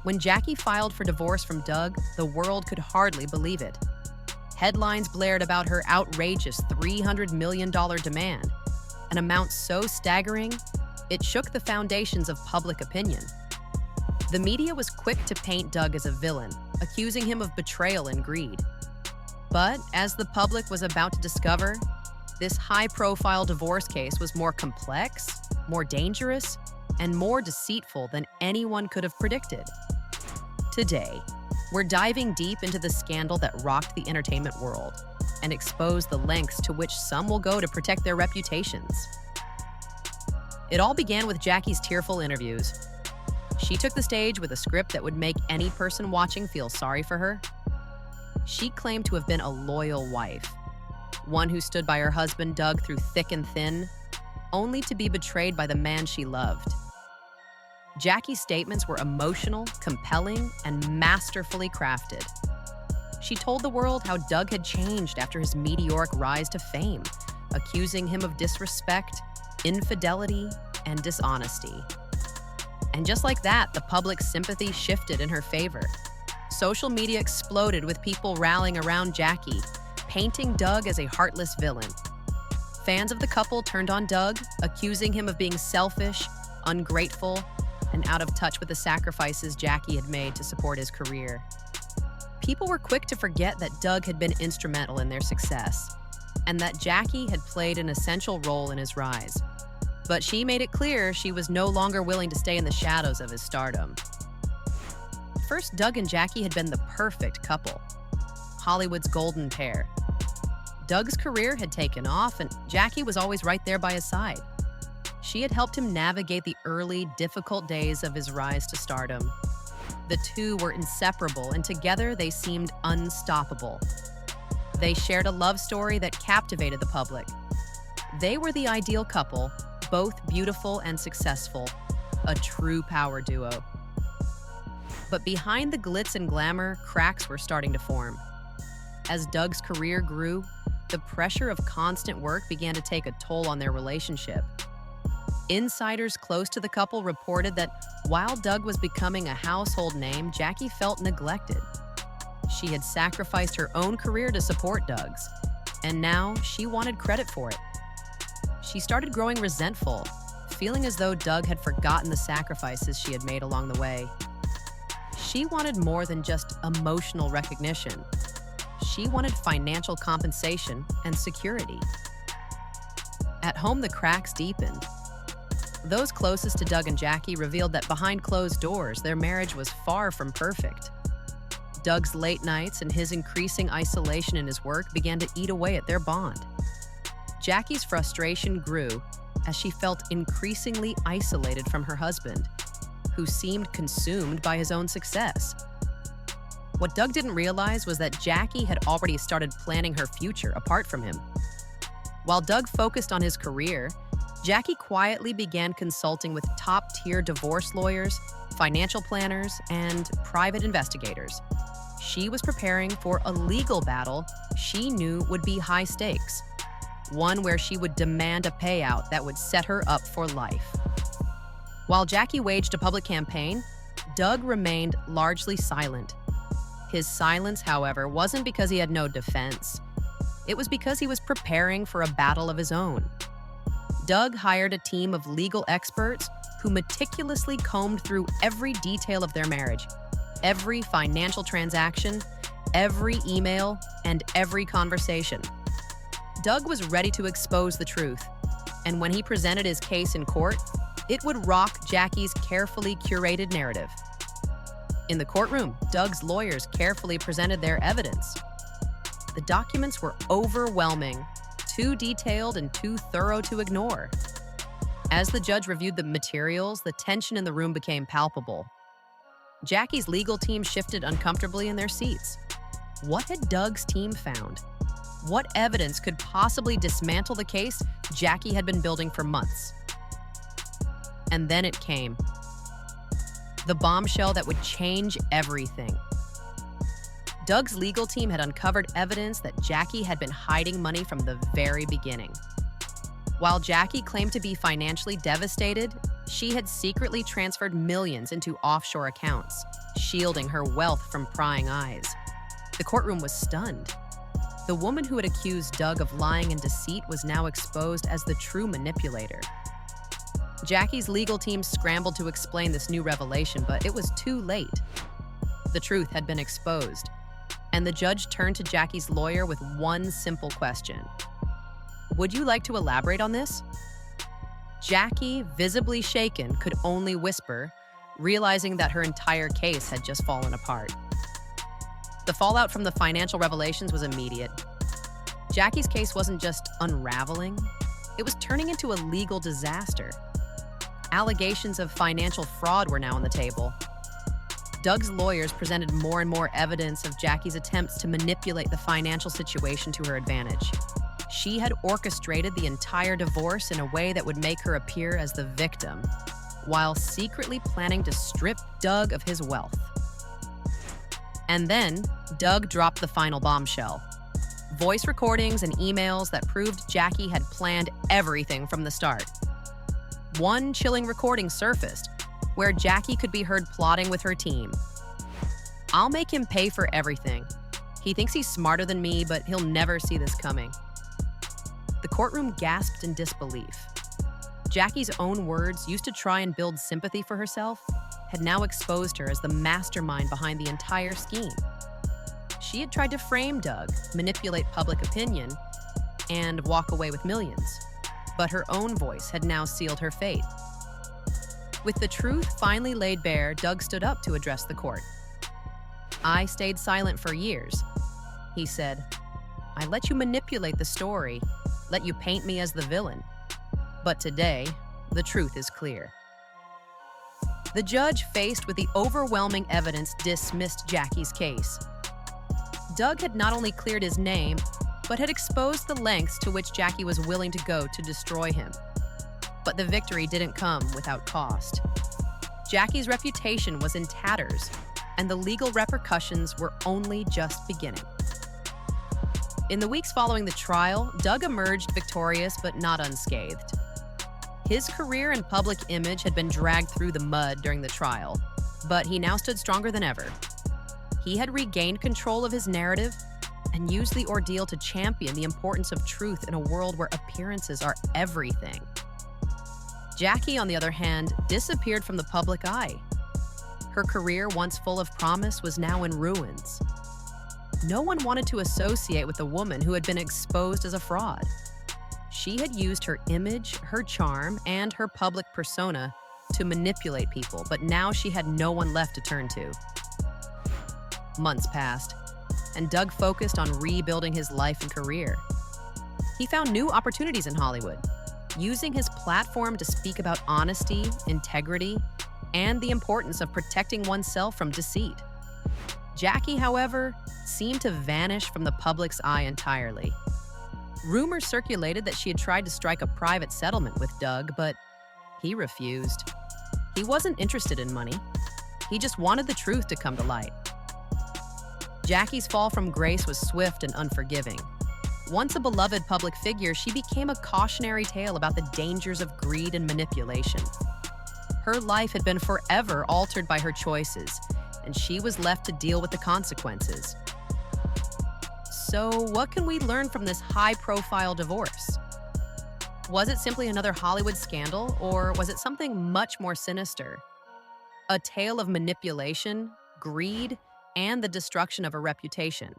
When Jackie filed for divorce from Doug, the world could hardly believe it. Headlines blared about her outrageous $300 million demand, an amount so staggering, it shook the foundations of public opinion. The media was quick to paint Doug as a villain, accusing him of betrayal and greed. But as the public was about to discover, this high-profile divorce case was more complex, more dangerous, and more deceitful than anyone could have predicted. Today, we're diving deep into the scandal that rocked the entertainment world and expose the lengths to which some will go to protect their reputations. It all began with Jackie's tearful interviews. She took the stage with a script that would make any person watching feel sorry for her. She claimed to have been a loyal wife, one who stood by her husband Doug through thick and thin, only to be betrayed by the man she loved. Jackie's statements were emotional, compelling, and masterfully crafted. She told the world how Doug had changed after his meteoric rise to fame, accusing him of disrespect, infidelity, and dishonesty. And just like that, the public's sympathy shifted in her favor. Social media exploded with people rallying around Jackie, painting Doug as a heartless villain. Fans of the couple turned on Doug, accusing him of being selfish, ungrateful, and out of touch with the sacrifices Jackie had made to support his career. People were quick to forget that Doug had been instrumental in their success, and that Jackie had played an essential role in his rise. But she made it clear she was no longer willing to stay in the shadows of his stardom. First, Doug and Jackie had been the perfect couple, Hollywood's golden pair. Doug's career had taken off, and Jackie was always right there by his side. She had helped him navigate the early, difficult days of his rise to stardom. The two were inseparable, and together they seemed unstoppable. They shared a love story that captivated the public. They were the ideal couple, both beautiful and successful, a true power duo. But behind the glitz and glamour, cracks were starting to form. As Doug's career grew, the pressure of constant work began to take a toll on their relationship. Insiders close to the couple reported that while Doug was becoming a household name, Jackie felt neglected. She had sacrificed her own career to support Doug's, and now she wanted credit for it. She started growing resentful, feeling as though Doug had forgotten the sacrifices she had made along the way. She wanted more than just emotional recognition. She wanted financial compensation and security. At home, the cracks deepened. Those closest to Doug and Jackie revealed that behind closed doors, their marriage was far from perfect. Doug's late nights and his increasing isolation in his work began to eat away at their bond. Jackie's frustration grew as she felt increasingly isolated from her husband, who seemed consumed by his own success. What Doug didn't realize was that Jackie had already started planning her future apart from him. While Doug focused on his career, Jackie quietly began consulting with top-tier divorce lawyers, financial planners, and private investigators. She was preparing for a legal battle she knew would be high stakes, one where she would demand a payout that would set her up for life. While Jackie waged a public campaign, Doug remained largely silent. His silence, however, wasn't because he had no defense. It was because he was preparing for a battle of his own. Doug hired a team of legal experts who meticulously combed through every detail of their marriage, every financial transaction, every email, and every conversation. Doug was ready to expose the truth, and when he presented his case in court, it would rock Jackie's carefully curated narrative. In the courtroom, Doug's lawyers carefully presented their evidence. The documents were overwhelming, too detailed and too thorough to ignore. As the judge reviewed the materials, the tension in the room became palpable. Jackie's legal team shifted uncomfortably in their seats. What had Doug's team found? What evidence could possibly dismantle the case Jackie had been building for months? And then it came. The bombshell that would change everything. Doug's legal team had uncovered evidence that Jackie had been hiding money from the very beginning. While Jackie claimed to be financially devastated, She had secretly transferred millions into offshore accounts, shielding her wealth from prying eyes. The courtroom was stunned. The woman who had accused Doug of lying and deceit was now exposed as the true manipulator. Jackie's legal team scrambled to explain this new revelation, but it was too late. The truth had been exposed, and the judge turned to Jackie's lawyer with one simple question. Would you like to elaborate on this? Jackie, visibly shaken, could only whisper, realizing that her entire case had just fallen apart. The fallout from the financial revelations was immediate. Jackie's case wasn't just unraveling, it was turning into a legal disaster. Allegations of financial fraud were now on the table. Doug's lawyers presented more and more evidence of Jackie's attempts to manipulate the financial situation to her advantage. She had orchestrated the entire divorce in a way that would make her appear as the victim, while secretly planning to strip Doug of his wealth. And then, Doug dropped the final bombshell. Voice recordings and emails that proved Jackie had planned everything from the start. One chilling recording surfaced, where Jackie could be heard plotting with her team. I'll make him pay for everything. He thinks he's smarter than me, but he'll never see this coming. The courtroom gasped in disbelief. Jackie's own words, used to try and build sympathy for herself, had now exposed her as the mastermind behind the entire scheme. She had tried to frame Doug, manipulate public opinion, and walk away with millions. But her own voice had now sealed her fate. With the truth finally laid bare, Doug stood up to address the court. I stayed silent for years, he said. I let you manipulate the story, let you paint me as the villain. But today, the truth is clear. The judge, faced with the overwhelming evidence, dismissed Jackie's case. Doug had not only cleared his name, but had exposed the lengths to which Jackie was willing to go to destroy him. But the victory didn't come without cost. Jackie's reputation was in tatters, and the legal repercussions were only just beginning. In the weeks following the trial, Doug emerged victorious but not unscathed. His career and public image had been dragged through the mud during the trial, but he now stood stronger than ever. He had regained control of his narrative and used the ordeal to champion the importance of truth in a world where appearances are everything. Jackie, on the other hand, disappeared from the public eye. Her career, once full of promise, was now in ruins. No one wanted to associate with a woman who had been exposed as a fraud. She had used her image, her charm, and her public persona to manipulate people, but now she had no one left to turn to. Months passed, and Doug focused on rebuilding his life and career. He found new opportunities in Hollywood, using his platform to speak about honesty, integrity, and the importance of protecting oneself from deceit. Jackie, however, seemed to vanish from the public's eye entirely. Rumors circulated that she had tried to strike a private settlement with Doug, but he refused. He wasn't interested in money. He just wanted the truth to come to light. Jackie's fall from grace was swift and unforgiving. Once a beloved public figure, she became a cautionary tale about the dangers of greed and manipulation. Her life had been forever altered by her choices, and she was left to deal with the consequences. So, what can we learn from this high-profile divorce? Was it simply another Hollywood scandal, or was it something much more sinister? A tale of manipulation, greed, and the destruction of a reputation.